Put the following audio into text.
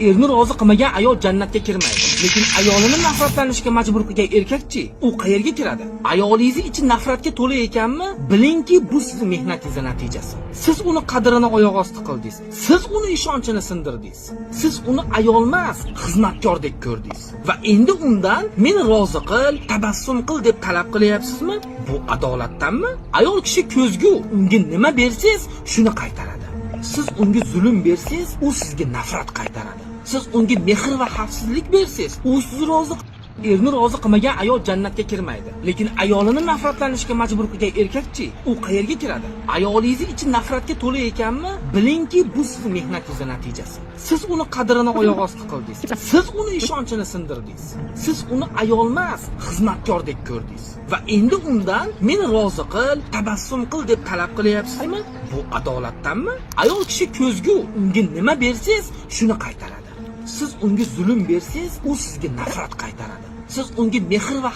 Erni rozi qilmagan ayol jannatga kirmaydi. Lekin ayolini nafratlanishga majbur qilgan erkakchi, u qayerga kiradi? Ayolingiz ichi nafratga to'la ekanmi? Bilingki, bu sizning mehnatingiz natijasi. Siz uni qadrini oyoq osti qildingiz. Siz uni ishonchini sindirdingiz. Siz uni ayol emas, xizmatkordek ko'rdingiz. Va endi undan meni rozi qil, tabassum qil deb talab qilyapsizmi? Bu adolatdanmi? Ayol kishi ko'zgu, unga nima bersangiz, shuni qaytaradi. Siz unga zulm bersangiz, u sizga nafrat qaytaradi. Siz unga mehr va xavfsizlik bersangiz, u sizni rozi Erni rozi qilmagan ayol jannatga kirmaydi. Lekin ayolini nafratlanishga majbur qilgan erkakchi, u qayerga kiradi? Ayolingiz ichi nafratga to'la ekanmi? Bilingki, bu sizning mehnatingiz natijasi. Siz uni qadrini oyoq osti qildingiz. Siz uni ishonchini sindirdingiz. Siz uni ayol emas, xizmatkordek ko'rdingiz. Va endi undan meni rozi qil, tabassum qil deb talab qilyapsizmi? Bu adolatdanmi? Ayol kishi ko'zgu, unga nima bersangiz, shuni qaytaradi. Siz unga zulm bersangiz, u sizga nafrat qaytaradi. Siz unga mehr va